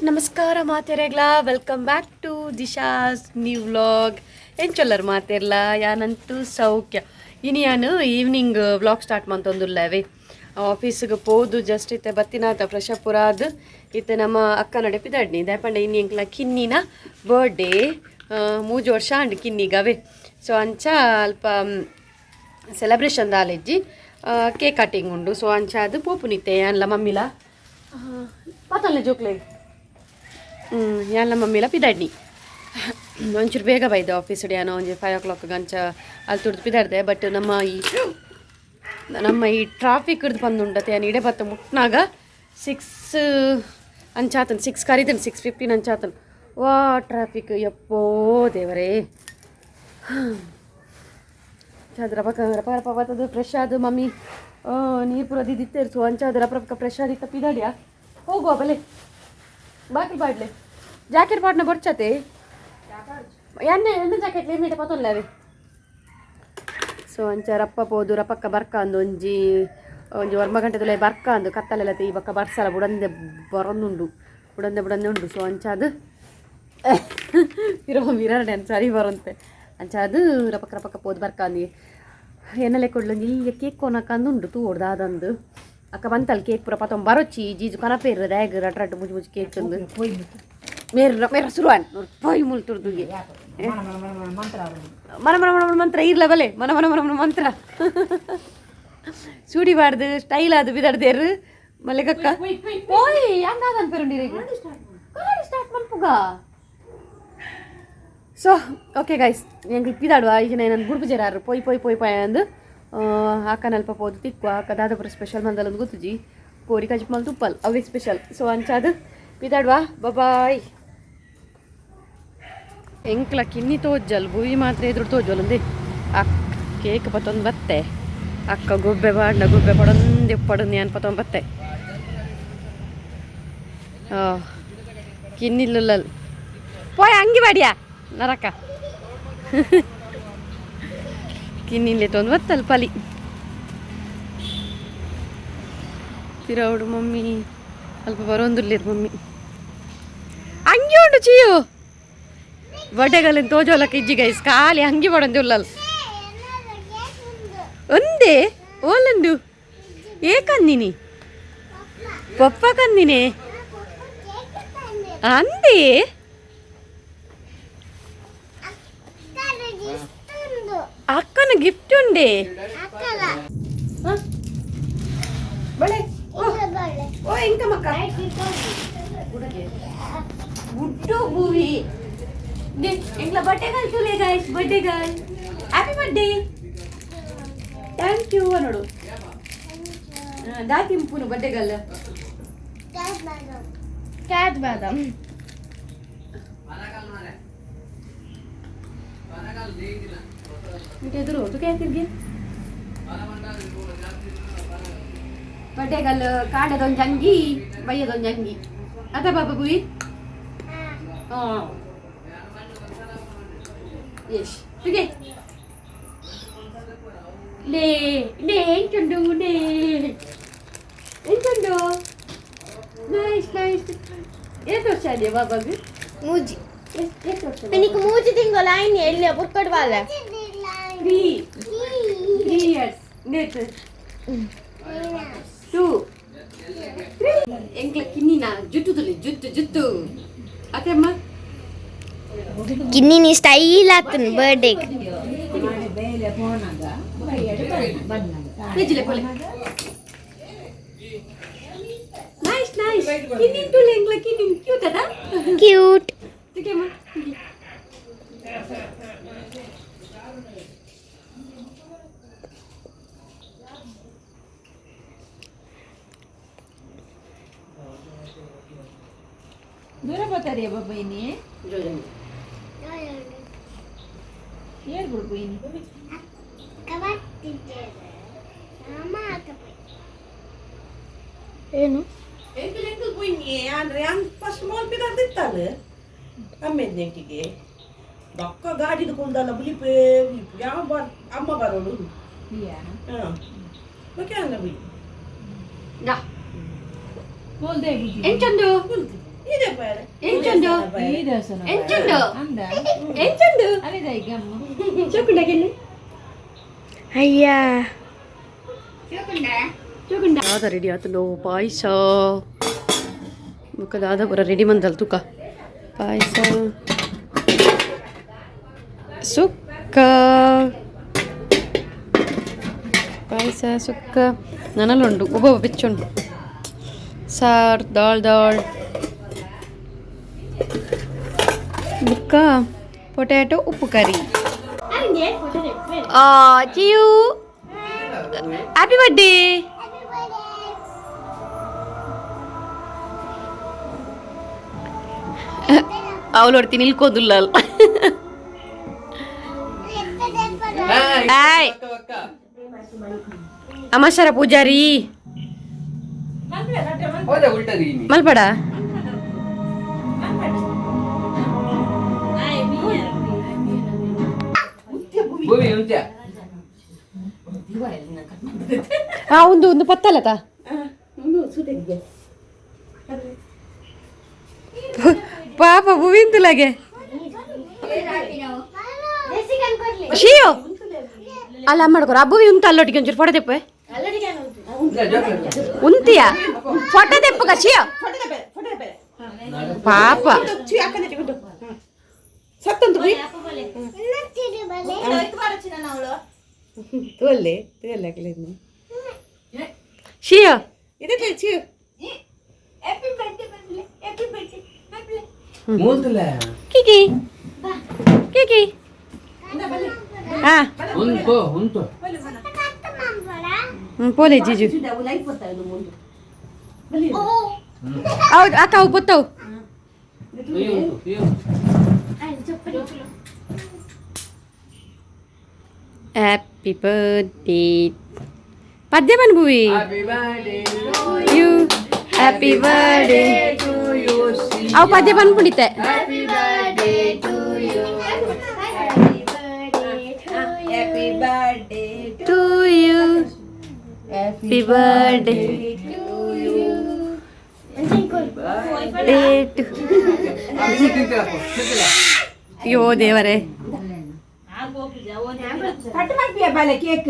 ನಮಸ್ಕಾರ ಮಾತೆರೆಗ್ಲ welcome back to Disha's new vlog ಎಂಚೊಲ್ಲರು ಮಾತೆರ್ಲ ಯಾನಂತೂ ಸೌಖ್ಯ ಇನ್ನು ಯಾನು ಈವ್ನಿಂಗ್ ವ್ಲಾಗ್ ಸ್ಟಾರ್ಟ್ ಮಂತೊಂದುಲ್ಲವೆ ಆಫೀಸಿಗೆ ಪೋದು ಜಸ್ಟ್ ಇತ್ತೆ ಬತ್ತಿನಾತ ಫ್ರೆಶ್ ಅಪ್ ಪುರಾದು ಇತ್ತೆ ನಮ್ಮ ಅಕ್ಕ ನಡೆ ಪಿದಾಡ್ನಿ ದಯಪಂಡ ಇನ್ನು ಎಂಕ್ಲ ಕಿನ್ನಿನ ಬರ್ಡೇ 3 ವರ್ಷ ಅಂಡ್ ಕಿನ್ನಿಗವೆ ಸೊ ಅಂಚ ಅಲ್ಪ ಸೆಲೆಬ್ರೇಷನ್ ದಾಲೆಜ್ಜಿ ಕೇಕ್ ಕಟಿಂಗ್ ಉಂಡು ಸೊ ಅಂಚ ಅದು ಪೋಪುನಿತ್ತೆ ಯಾನ್ಲ ಮಮ್ಮಿಲ ಪಾತಲ್ಲ ಜೋಕ್ಲೆ ಯಾನ್ಲ ಮಮ್ಮಿಲ ಪಿದಾಡ್ನಿ ಒಂಚೂರು ಬೇಗ ಬೈದೆ ಆಫೀಸ್ ಏನೋ ಒಂದು 5 o'clock ಅಂಚ ಅಲ್ಲಿ ತುಡ್ದು ಪಿದಾಡ್ದೆ ಬಟ್ ನಮ್ಮ ಈ ಟ್ರಾಫಿಕ್ ಹಿಡ್ದು ಬಂದುಂಡತೆ ಏನು ಇಡೆ ಬತ್ತ ಮುಟ್ನಾಗ 6 ಅಂಚಾತನ್ 6 ಕರಿದನು 6:15 ಅಂಚಾತನ್ ವಾ ಟ್ರಾಫಿಕ್ ಯಪ್ಪೋ ದೇವರೇ ರಪ ಬರ್ತದು ಫ್ರೆಶ್ ಆದು ಮಮ್ಮಿ ನೀರು ಪೂರ ದಿತ್ತೇರ್ಸು ಅಂಚಾದ ರಪ ಫ್ರೆಶ್ ಆದಿತ್ತ ಪಿದಾಡ್ಯಾ ಹೋಗುವ ಬಲೆ ಬಾಕಿ ಬಾಡ್ಲೆ ಜಾಕೆಟ್ ಪಾಟ್ನ ಬರ್ಚತೆ ಎಣ್ಣೆ ಜಾಕೆಟ್ ಲೇಮೇಟ ಪತ್ತೊಲ್ಲವೆ ಸೊ ಅಂಚ ರಪ್ಪ ಪೋದು ರಪಕ್ಕ ಬರ್ಕ ಅಂದು ಒಂಜಿ ವರ್ಮ ಗಂಟೆ ತುಲೆ ಬರ್ಕ ಅಂದು ಕತ್ತಲೆಲ್ಲ ತೀ ಬಕ್ಕ ಬರ್ಸಲ್ಲ ಬುಡಂದೆ ಬುಡಂದೆ ಉಂಡು ಸೊ ಅಂಚಾದು ಮಿರರ್ಡೆ ಸರಿ ಬರಂತೆ ಅಂಚಾದು ರಪಕ್ಕ ಪೋದು ಬರ್ಕ ಅಂದಿ ಎನ್ನಲೆ ಕೊಡ್ಲು ಈಗ ಕೇಕ್ ಕೊನಕಂದು ಉಂಡು ತೂ ಹೊಡ್ದಾದಂದು ಅಕ್ಕ ಬಂತಲ್ಲಿ ಕೇಕ್ ಪೂರ ಪತ್ತೊಂದು ಬರೋಚಿ ಜೀಜು ಕನಪೇರ ರ್ಯಾಗ್ ರಟ್ ಮುಜಿ ಕೇಕ್ ತಂದು ಮೇರ ಸುರುವಾನ್ ನೋಡಿ ಪೊಯ್ ಮುಲ್ ತುರ್ದುಗೆ ಮನ ಮಂತ್ರ ಇರ್ಲ ಬಲೆ ಮನ ಮಂತ್ರ ಸೂಡಿಬಾರ್ದು ಸ್ಟೈಲ್ ಅದು ಬಿದಾಡ್ದೇರು ಮಲೆಗಕ್ಕ ಓಯ್ ಹಂಗಾಗನ್ ಪೆರುಂಡಿರಿ ಸ್ಟಾರ್ಟ್ ಮನ್ಪುಗ ಸೊ ಓಕೆ ಗೈಸ್ ಎಂಗೆ ಪಿದಾಡುವ ಈಗ ನಾನು ಗುಡ್ಬುಜರಾರು ಪೊಯ್ ಅಂದು ಹಾಕನಲ್ಪ ಪೋದು ತಿಕ್ಕುವ ಕದಾದಪುರ ಸ್ಪೆಷಲ್ ಮಂದಲೊಂದು ಗೊತ್ತುಜಿ ಕೋರಿ ಕಜಿಪ್ ತುಪ್ಪಲ್ ಅವೇ ಸ್ಪೆಷಲ್ ಸೊ ಅಂಚಾದು ಪಿದಾಡುವ ಬಾಯ್ ಎಂಕ್ಲ ಕಿನ್ನಿ ತೋಜಲ್ ಭೂವಿ ಮಾತ್ರ ಎದುರು ತೋಜಲ್ ಒಂದೇ ಕೇಕ್ ಪತ್ತೊಂದು ಬತ್ತೆ ಅಕ್ಕ ಗುಬ್ಬೆ ಪಡೊಂದೆ ಪಡೊಂದು ಏನು ಪತ್ತೊಂದು ಬತ್ತೆ ಕಿನ್ನಿಲ್ಲುಲ್ಲಲ್ ಪೋಯ್ ಹಂಗೆ ಬಾಡಿಯಾ ನರಕ ಕಿನ್ನಿಲೆ ತೊಂದು ಬತ್ತಲ್ ಪಲಿ ತಿರವಡು ಮಮ್ಮಿ ಅಲ್ಪ ಬರೋಂದುರ್ಲಿರ್ ಮಮ್ಮಿ ಹಂಗೆ ಉಂಡು ಚೀಯು ಬಡ್ಡೆಗಲ್ಲಿನ ತೋಜೋಲಕ್ಕೆ ಇಜ್ಜಿ ಗೈಸ್ ಖಾಲಿ ಹಂಗೆ ಬಡೊಂದು ಉಲ್ಲಲ್ ಒಂದೇ ಓಲಂದು ಏಕಂದಿನಿ ಪಪ್ಪ ಕಂದಿನಿ ಅಂದೇ ಅಕ್ಕನ ಗಿಫ್ಟ್ ಉಂಡೆ ಓ ಎಂಕ ಮಕ್ಕ ಗುಡ್ಡು ಭೂವಿ ಎಂಕ್ಲ ಬಡ್ಡೆ ಗರ್ಲ್ ತುಲೆ guys birthday girl happy birthday thank you ನೋಡು ದಾತಿಂಪುನು ಬಡ್ಡೆ ಗರ್ಲ್ ಕ್ಯಾಟ್ ಬಾದಾಮ್ ಎದುರು ತುಕೆ ತಿರ್ಗಿ ಬಡ್ಡೆಗಲ್ ಕಾಡದೊಂದು ಅಂಗಿ ಬೈಯದೊಂದು ಅಂಗಿ ಅದ ಬಾಬಾ ಬುಯಿ ಯಶ್ ತುಗೆ ಲೇ ಎಂಟುಂಡು ನೈಸ್ ಎಷ್ಟು ವರ್ಷ ಇದೆಯಾ ಬಾಬಾಗೆ ಮೂಜಿ എനിക്ക് 3 ತಿಂಗಳು ಆಯ್ನಿ ಎಲ್ಲಿ ಬುರ್ಕಡ್ ಬಾಲ 3 years net 2 ಎಂಕ್ಲ ಕಿನ್ನಿನ ಜುಟ್ಟು ಅತ್ತಮ್ಮ ಕಿನ್ನಿನಿ ಸ್ಟೈಲ್ ಆತನ್ ಬರ್ಡೇ ಹೇಜಿಲೆ ಪೊಲೆ ನೈಸ್ ಕಿನ್ನಿನ ಟುಲೆ ಎಂಕ್ಲ ಕಿನ್ನಿನ ಕ್ಯೂಟ್ ಅದ ಕ್ಯೂಟ್ ತುಕೆಮ್ಮ ದೂರ ಬರ್ತಾರಿಯ ಬಾಬಾ ಇನ್ನಿ ಏರ್ ಬಿಡ್ಬು ಇನ್ನಿ ಏನು ಎಂಕಲ್ ಪುಯ್ನಿ ಅಂದ್ರೆ ಫಸ್ಟ್ ಮೋಲ್ ಪಿದಾರ್ದಿತ್ತಲ್ಲ ಅಮ್ಮೆದ್ನೆಂಟಿಗೆ ದೊಕ್ಕ ಗಾಡಿದು ಕುಲ್ದಲ್ಲ ಬುಲಿಪೇ ಯಾವ ಅಮ್ಮ ಬರೋಳು ಹಾಂ ಓಕೆ ಅಲ್ಲ ಬುಯ್ ನಾ ಮೋಲ್ದೆ ಎಂಚಂದು ಇದೆ ಬೇರೆ ಎಂಚುಂಡು ಈ ದೇವಸ್ಥಾನ ಎಂಚುಂಡು ಅಂದ ಎಂಚುಂಡು ಅಲ್ಲಿದೆ ಈಗ ಅಮ್ಮ ಚೋಕುಂಡಾಗೆಲ್ಲಿ ಅಯ್ಯ ದಾದ ರೆಡಿ ಆತಲು ಪಾಯಸ ಬುಕ್ಕ ದಾದ ಪೂರ ರೆಡಿ ಮಂದಲ್ ತುಕ ಪಾಯಸ ಸುಕ್ಕ ಪಾಯಸ ಸುಕ್ಕ ನನಲ್ಲುಂಡು ಒಬ್ಬೊಬ್ಬ ಬೆಚ್ಚುಂಡು ಸಾರ್ ದಾಳ್ ಬುಕ್ಕ ಪೊಟ್ಯಾಟೊ ಉಪ್ಪು ಕರಿ ಚಿಯು ಹ್ಯಾಪಿ ಬರ್ಡೇ ಅವಳು ಹೊಡ್ತೀನಿ ನಿಲ್ಕೋದಿಲ್ಲ ಅಲ್ಲ ಹಾಯ್ ಅಮಾಶರ ಪೂಜಾರಿ ಮಲ್ಪಡ ಒಂದು ಪತ್ತಲ್ಲತ ಪಾಪ ಭುವಿಂತುಲಾಗೆ ಶಿಯೋ ಅಲ್ಲ ಮಾಡ್ಕೊರ ಅಬ್ಬುವಿ ಉಂತ ಅಲ್ಲೊಟ್ಟಿಗೆ ಒಂಚೂರು ಫೋಟೋ ತೆಪ್ಪ ಉಂತಿಯ ಫೋಟೋ ತೆಪ್ಪಗ ಶಿಯೋ ಪಾಪ ಸತ್ತಂತು ತೋಲೆ ತೋಲೆ ಶಿಯೋ ಇದಕ್ಕೆ ಚಿಯು ಕಿಕಿ ಕಿಕಿ ಹಾ ಪೋಲೆ ಜೀಜು ಹೌದು ಅಕ್ಕ ಅವು ಪೊತ್ತವು ಹ್ಯಾಪಿ ಬರ್ತ್ಡೇ ಪದ್ಯ ಬನ್ಬುವಿ ಯು ಹ್ಯಾಪಿ ಬರ್ಡೇ ಅವು ಪದ್ಯ ಬಂದ್ಬಿಡಿತೆ ಟು ಯು ಹ್ಯಾಪಿ ಬರ್ಡೇ ಅಯ್ಯೋ ದೇವರೇ ಕಟ್ ಮಾಡ್ತೀಯ ಬಾಲೆ ಕೇಕ್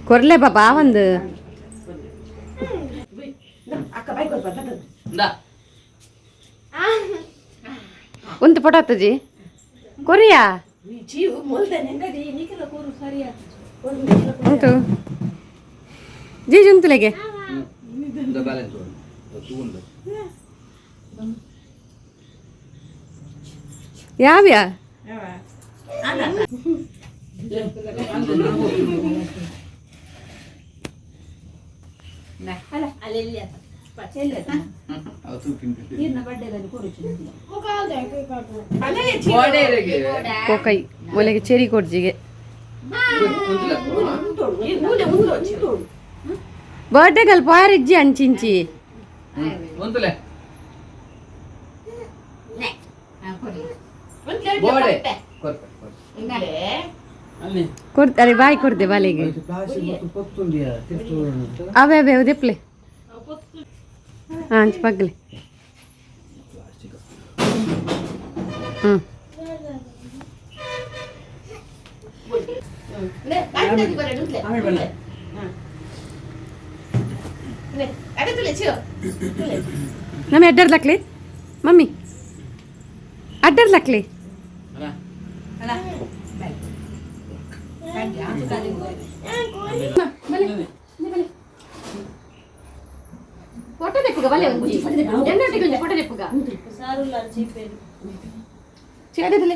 ಕೊರ್ಲೆ ಪಾಪ ಒಂದು ಒಂದು ಫೋಟೋ ಹತ್ತಜಿ ಕೊರಿಯಾ ಉಂಟು ಜೀಜು ಉಂತುಲೆಗೆ ಯಾವ್ಯಾ ಕೋಕೈ ಮೊಲೆಗೆ ಚೆರಿ ಕೊಡ್ಜಿಗೆ ಬರ್ಡೇ ಗಲ್ಪ ಯಾರಿಜ್ಜಿ ಅಂಚಿಂಚಿ ಕೊಡ್ತಾರೆ ಬಾಯಿ ಕೊಡ್ದೆ ಬಾಲೆಗೆ ಅವೇ ಅವೇ ದೆಪ್ಲೆ ಹಾಂ ಪಗ್ಲೆ ಹ್ಞೂ ನಮ್ಮ ಅಡ್ಡರ್ ಲಕ್ಲಿ ಮಮ್ಮಿ ಅಡ್ಡರ್ ಲಕ್ಲಿ ಫೋಟೋ ತೆಪ್ಪುಗ ಬಲೆ ಒಂಜಿ ಎಂದೊಟ್ಟಿಗೆ ಒಂಜಿ ಫೋಟೋ ತೆಪ್ಪುಗ ಸಾರುಲ್ಲ ಚೀಪೇರು ಚಿಗದಿಲ್ಲ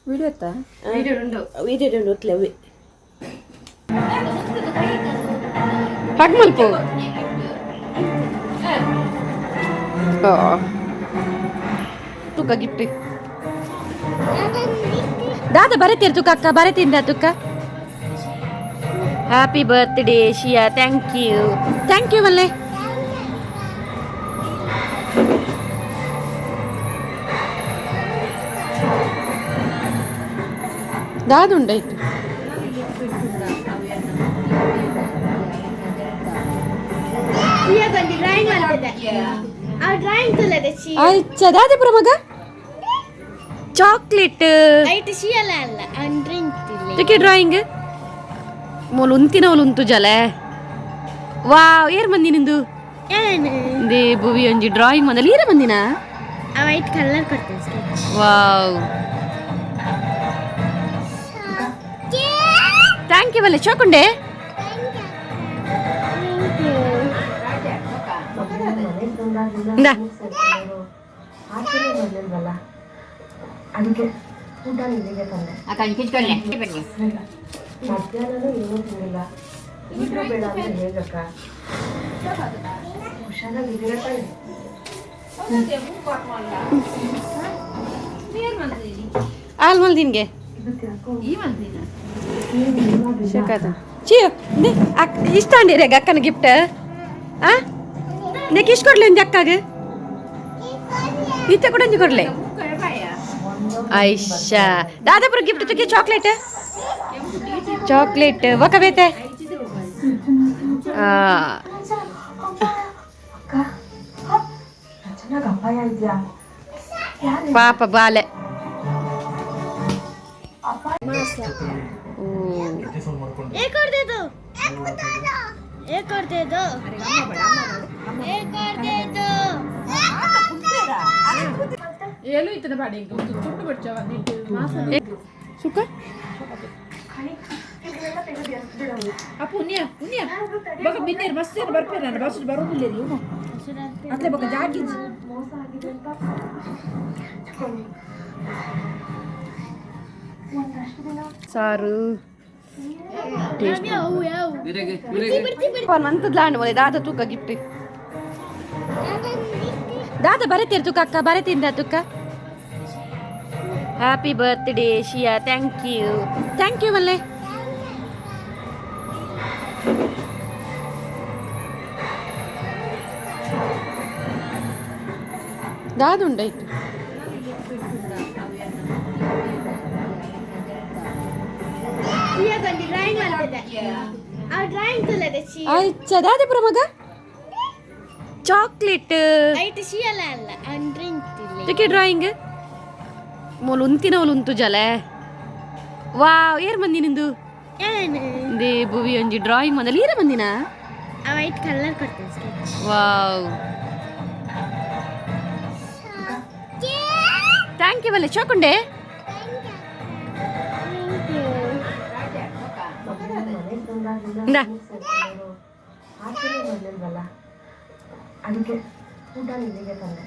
ವಿಡಿಯೋ ಎತ್ತಾ ವಿಡಿಯೋ ಉಂಡು ಒತ್ಲೆ ಅವೆ ಹಗ್ ಮಲ್ಪು ತುಕ ಗಿಫ್ಟ್ ದಾದ ಬರತೀರ ತುಕ ಅಕ್ಕ ಬರತೀರ ತುಕ happy birthday Shiya, thank you ಮಲ್ಲೆ. ದಾದುಂಡಾಯ್ತು. ಡ್ರಾಯಿಂಗ್ ಮಾಡ್ತಿದ್ದೆ. ಆ ಡ್ರಾಯಿಂಗ್ ತುಲದೆ ಚಿ ಆಯ್ತ ದಾದೆ ಪುರ ಮಗ ಚಾಕ್ಲೇಟ್ ಐಟ್ ಶಿಯಲ್ಲ ಅಲ್ಲ ಆ ಡ್ರಾಯಿಂಗ್ ತಿಲ್ಲೆ ತಿಕ್ಕೆ ಡ್ರಾಯಿಂಗ್ ಮೊಲು ಉಂತಿನ ಒಲು ಉಂತು ಜಲೆ ವಾವ್ ಏರ್ ಮಂದಿ ನಿಂದು ಏನು ದೇ ಭುವಿ ಒಂಜಿ ಡ್ರಾಯಿಂಗ್ ಮಂದಲ್ಲಿ ಏರ ಮಂದಿನ ಆ ವೈಟ್ ಕಲರ್ ಕೊಡ್ತೇನೆ ಸ್ಕೆಚ್. ವಾವ್ ಥ್ಯಾಂಕ್ ಯು ಮಲ್ಲೆ ಚೋಕುಂಡೆ. ಇಂದ ಅದಕ್ಕೆ ಊಟ ನಿಮಗೆ ತಂದೆ ಮಧ್ಯಾಹ್ನನೂ ಏನೂ ತಿಂದಿಲ್ಲ. ಈಗಲೂ ಬೇಡ ಅಂದ್ರೆ ಹೇಗಕ್ಕ? ಹುಷಾರಾಗಿದ್ದೀರ ತಾನೆ? ಆಲ್ ಮಲ್ದಿನ್ಗೆ ಶಕಾತ ಚಿ ಇಷ್ಟ ಅಂಡಿರೇಗ ಅಕ್ಕನ ಗಿಫ್ಟ್ ಆ ನೆಕ್ ಇಷ್ಟು ಕೊಡ್ಲಿ ಒಂದು ಅಕ್ಕಾಗೆ ಇತ್ತೆ ಕೊಡಂಜಿ ಕೊಡ್ಲೆ ಐಶಾ ದಾದಾಪುರ ಗಿಫ್ಟ್ ತುಕ್ಕೆ ಚಾಕ್ಲೇಟ್ ಒಕ್ಕ ಬೇತೆ ಚೆನ್ನಾಗಿ ಅಪಾಯ ಇದೆಯಾ? ಪಾಪ ಬಾಲೆ एक और दे दो, एक और दे दो, एक और दे दो. ಏನು ಇತನ ಬಾಡಿ ತುಟ್ಟು ಬಿಡ್ಚವ ಸುಕ್ಕ ಆ ಪುಣ್ಯ ಬಗ ಬಿನ್ನೇರ್ ಮಸ್ತ್ ಬರ್ಪೇರ ನಾನು ಬಸ್ ಬರೋದಿಲ್ಲ ರೀ ಇವ್ನು ಅತ್ಲೆ ಬಗ ಜಾಗಿಜ್ ಸಾರು ಯಾವು ಯಾವು ಮಂತದ್ಲಾಂಡ್ ಮೊಲೆ ದಾದ ತೂಕ ಗಿಫ್ಟ್ ದಾದ ಬರತೀರ ತುಕ ಅಕ್ಕ ಬರತೀರ ತುಕ happy birthday Shiya, thank you ಮಲ್ಲೆ. ದಾದುಂಡಾಯ್ತು. ಡ್ರಾಯಿಂಗ್ ಮಾಡ್ತಿದ್ದೆ. ಆ ಡ್ರಾಯಿಂಗ್ ತುಲದೆ ಚಿ ಆಯ್ತ ದಾದೆ ಪುರ ಮಗ ಚಾಕ್ಲೇಟ್ ಐಟ್ ಶಿಯಲ್ಲ ಅಲ್ಲ ಆ ಡ್ರಾಯಿಂಗ್ ತಿಲ್ಲೆ ತಿಕ್ಕೆ ಡ್ರಾಯಿಂಗ್ ಮೊಲು ಉಂತಿನ ಒಲು ಉಂತು ಜಲೆ ವಾವ್ ಏರ್ ಮಂದಿ ನಿಂದು ಏನು ದೇ ಭುವಿ ಒಂಜಿ ಡ್ರಾಯಿಂಗ್ ಮಂದಲ್ಲಿ ಏರ ಮಂದಿನ ಆ ವೈಟ್ ಕಲರ್ ಕೊಡ್ತೇನೆ ಸ್ಕೆಚ್. ವಾವ್ ಥ್ಯಾಂಕ್ ಯು ಮಲ್ಲೆ ಚೋಕುಂಡೆ. ಇಂದ ಅದಕ್ಕೆ ಊಟ ನಿಮಗೆ ತಂದೆ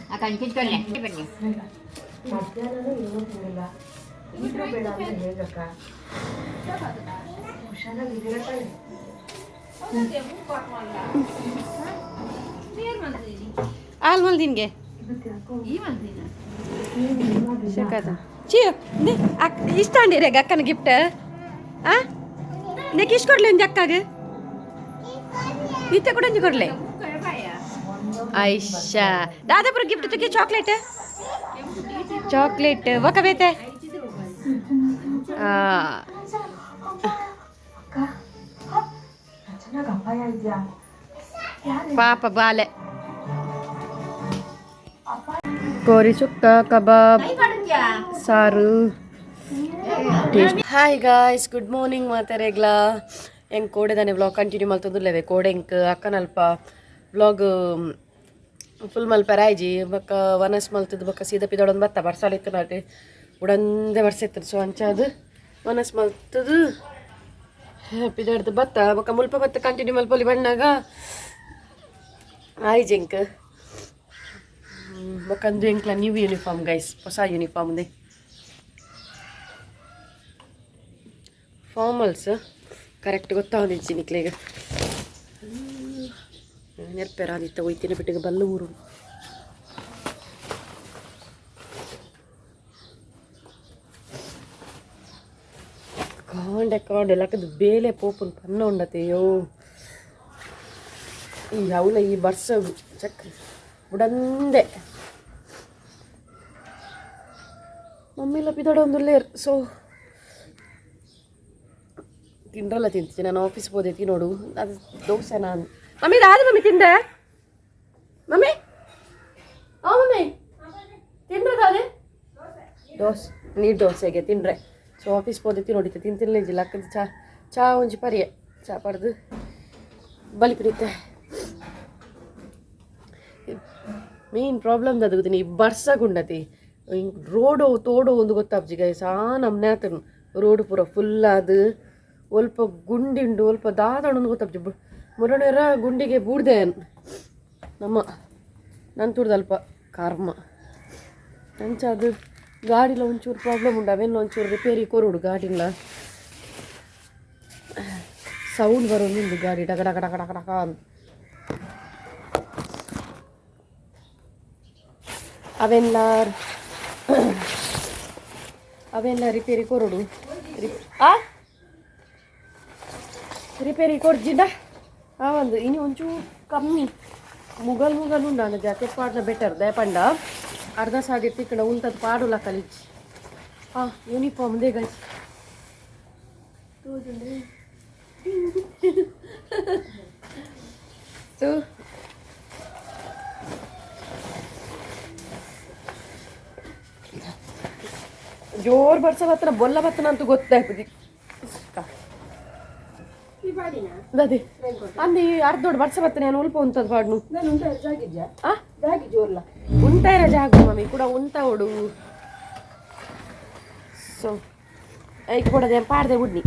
ಮಧ್ಯಾಹ್ನನೂ ಏನೂ ತಿಂದಿಲ್ಲ. ಈಗಲೂ ಬೇಡ ಅಂದ್ರೆ ಹೇಗಕ್ಕ? ಹುಷಾರಾಗಿದ್ದೀರ ತಾನೆ? ಆಲ್ ಮಲ್ದಿನ್ಗೆ ಶಕಾತ ಚಿ ಇಷ್ಟ ಅಂಡಿರೇಗ ಅಕ್ಕನ ಗಿಫ್ಟ್ ಆ ನೆಕ್ ಇಷ್ಟು ಕೊಡ್ಲಿ ಒಂದು ಅಕ್ಕಾಗೆ ಇತ್ತೆ ಕೊಡಂಜಿ ಕೊಡ್ಲೆ ಐಶಾ ದಾದಾಪುರ ಗಿಫ್ಟ್ ತುಕ್ಕೆ ಚಾಕ್ಲೇಟ್ ಒಕ್ಕ ಬೇತೆ ಚೆನ್ನಾಗಿ ಅಪಾಯ ಇದೆಯಾ? ಪಾಪ ಬಾಲೆ ಕೋರಿ ಸುಕ್ಕ ಕಬಾಬ್ ಸಾರು ಹಾಯ್ ಗಾಯ್ಸ್ ಗುಡ್ ಮಾರ್ನಿಂಗ್ ಮಾತಾರೆಗ್ಲಾ ಹೆಂಗೆ ಕೋಡೆದಾನೆ ವ್ಲಾಗ್ ಕಂಟಿನ್ಯೂ ಮಲ್ತೊಂದುಲ್ಲೇವೆ ಕೋಡೆ ಹೆಂಗೆ ಅಕ್ಕನಲ್ಪ ವ್ಲಾಗ್ ಫುಲ್ ಮಲ್ಪರಾಯ್ಜಿ ಬಕ್ಕ ವನಸ್ ಮಲ್ತದ್ದು ಬಕ್ಕ ಸೀದಾ ಪಿದೊಡೊಂದು ಬತ್ತ ಬರ್ಸಾಲಿತ್ತು ನಾಟಿ ಉಡಂದೆ ಬರ್ಸಿತ್ತು ಸೊ ಅಂಚದು ವನಸ್ ಮಲ್ತದು ಪಿದೊಡ್ದು ಬತ್ತ ಬಕ್ಕ ಮುಲ್ಪ ಬತ್ತ ಕಂಟಿನ್ಯೂ ಮಲ್ಪೊಲಿ ಬಣ್ಣಾಗ ಆಯ್ಜಿ ಹೆಂಕ್ ಬಕ್ಕಂದು ಹೆಂಕ್ಲ ನ್ಯೂ ಯೂನಿಫಾರ್ಮ್ ಗೈಸ್ ಹೊಸ ಯೂನಿಫಾರ್ಮ್ ಇದೆ ಫಾರ್ಮಲ್ಸ್ ಕರೆಕ್ಟ್ ಗೊತ್ತಾಗೋದಿಚ್ಚಿ ನಿಕ್ಲಿಗೆ ನೆರ್ಪೆರಾದಿತ್ತ ಒಯ್ತಿನ ಬಿಟ್ಟಿಗೆ ಬಲ್ಲ ಊರು ಕಾಣ ಸ್ಟ್ಯಾಂಡ್ ಅಕೌಂಡ್ ಎಲ್ಲಕ್ಕದು ಬೇಲೆ ಪೋಪುನ್ ಪನ್ನ ಉಂಡತೆಯೋ ಈ ಅವಳ ಈ ಬರ್ಸ ಚಕ್ರಿ ಬುಡಂದೆ ಮಮ್ಮಿಲ್ಲ ಪಿದಡ ಒಂದು ಲೇರ್ ಸೊ ತಿಂಡ್ರಲ್ಲ ತಿಂತೀನಿ ನಾನು ಆಫೀಸ್ ಹೋದೈತಿ ನೋಡು ಅದು ದೋಸೆ ನಾನು ಮಮ್ಮಿ ಇದಾದ ಮಮ್ಮಿ ತಿಂದೆ ಮಮ್ಮಿ ಮಮ್ಮಿ ತಿಂಡ್ರದಾದೆ ನೀರು ದೋಸೆಗೆ ತಿಂಡ್ರೆ ಸೊ ಆಫೀಸ್ ಹೋದೈತಿ ನೋಡಿತೆ ತಿಂತಿಲ್ಲ ಇಜಿಲ್ಲ ಅಕ್ಕದ ಚಾ ಒಂಜಿ ಪರಿಯೆ ಚಾ ಪಡ್ದು ಬಲಿ ಪಿಡಿತೆ ಮೇನ್ ಪ್ರಾಬ್ಲಮ್ ಅದು ಈ ಬರ್ಸಗುಂಡತಿ ರೋಡು ತೋಡು ಒಂದು ಗೊತ್ತಾಪ್ಜಿ ಗೈಸ್ ನಮ್ಮನೆ ಆತನು ರೋಡ್ ಪೂರ ಫುಲ್ ಅದು ಸ್ವಲ್ಪ ಗುಂಡಿಂಡು ಸ್ವಲ್ಪ ದಾದಣ್ಣು ಗೊತ್ತಾಪ್ಜಿ ಮುರಣೆರ ಗುಂಡಿಗೆ ಬೂಡ್ದೆ ನಮ್ಮ ನನ್ನ ತುಡ್ದು ಅಲ್ಪ ಕರ್ಮ ಅಂಚ ಅದು ಗಾಡಿಲ ಒಂಚೂರು ಪ್ರಾಬ್ಲಮ್ ಉಂಡು ಅವೆಲ್ಲ ಒಂಚೂರು ರಿಪೇರಿ ಕೊರೋಡು ಗಾಡಿಲ್ಲ ಸೌಂಡ್ ಬರೋದು ನಿಂದು ಗಾಡಿ ಡಗ ಡಗ ಡಗ ಡಗ ಡಗ ಅಂತ ಅವೆಲ್ಲ ರಿಪೇರಿ ಕೊರೋಡು ರಿಪೇರಿ ಕೊಡ್ಜಿಂಡ ಒಂದು ಇನ್ನು ಒಂಚೂರು ಕಮ್ಮಿ ಮುಗಲ್ ಉಂಡ ನನ್ನ ಜಾಕೆಟ್ ಪಾಡ್ನ ಬೆಟರ್ ದಯಪಂಡ ಅರ್ಧ ಸಾಗಿ ತಿಕ್ಕಡ ಉಂಟದ್ದು ಪಾಡುಲ್ಲ ಕಲಿಚಿ ಯೂನಿಫಾರ್ಮ್ ದೇ ಗೈಸ್ ಸೊ ಜೋರು ಬರ್ಸ ಬತ್ತನ ಬೊಲ್ಲ ಬತ್ತನ ಅಂತೂ ಗೊತ್ತಾಗ್ತದೆ ಅದೇ ಅಂದಿ ಅರ್ಧ ದೊಡ್ಡ ಬರ್ಸ ಬತ್ತನ ನಾನು ಉಲ್ಪ ಉಂಟದ ಪಾಡ್ನು ಉಂಟಾಯಿರ ಜಾಗ ಮಮ್ಮಿ ಕೂಡ ಉಂಟಾ ಓಡು ಸೊ ಐಕ್ ಕೊಡದೆ ಪಾಡ್ದೆ ಉಡ್ನಿ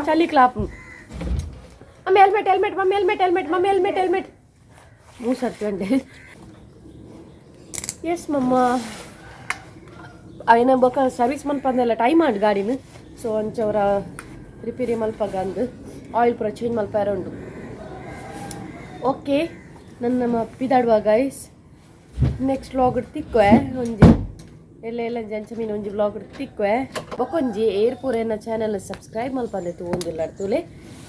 ಚಳಿ ಕ್ಲಾಪ್ ಮಮ್ಮಿ ಹೆಲ್ಮೆಟ್ ಮಮ್ಮಿ ಮೂಸರ್ತಿ ಅಂಡೆ ಎಸ್ ಮಮ್ಮ ಅವೇನ ಬೊಕ್ಕ ಸರ್ವಿಸ್ ಮಲ್ಪಂದೆಲ್ಲ ಟೈಮ್ ಆಡ್ ಗಾಡಿನ ಸೊ ಅಂಚವರ ರಿಪೇರಿ ಮಲ್ಪಗ ಅಂದು ಆಯಿಲ್ ಪೂರ ಚೇಂಜ್ ಮಲ್ಪಾರ ಉಂಡು ಓಕೆ ನಮ್ಮ ಪಿದಾಡುವ ಗೈಸ್ ನೆಕ್ಸ್ಟ್ ವ್ಲಾಗ್ ತಿಕ್ವೆ ಒಂಜಿ ಎಲ್ಲ ಜಂಚ ಮೀನು ಒಂಜಿ ವ್ಲಾಗ್ ತಿಕ್ವೆ ಬೊಕೊಂಜಿ ಏರ್ ಪೂರ ಎನ್ನ ಚಾನಲ್ ಸಬ್ಸ್ಕ್ರೈಬ್ ಮಲ್ಪಂದೆ ತೂಂದಿಲ್ಲ ಅಡ್ತುಲೆ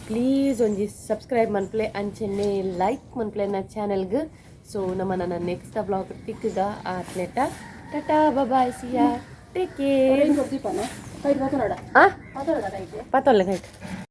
ಪ್ಲೀಸ್ ಒಂಜಿ ಸಬ್ಸ್ಕ್ರೈಬ್ ಮನ್ಪ್ಲೆ ಅಂಚೆನ್ನೆ ಲೈಕ್ ಮನ್ಪ್ಲೆ ನನ್ನ ಚಾನಲ್ಗೆ ಸೊ ನನ್ನ ನೆಕ್ಸ್ಟ್ ವ್ಲಾಗ್ ತಿಕ್ಕಗ ಆತ್ನೆಟ ಟಾಟಾ ಬಾಯ್ ಸಿಯಾ ಟೇಕ್ ಕೇರ್ ಪತ್ತೊಲ್ಲೆ ಕೈಟ್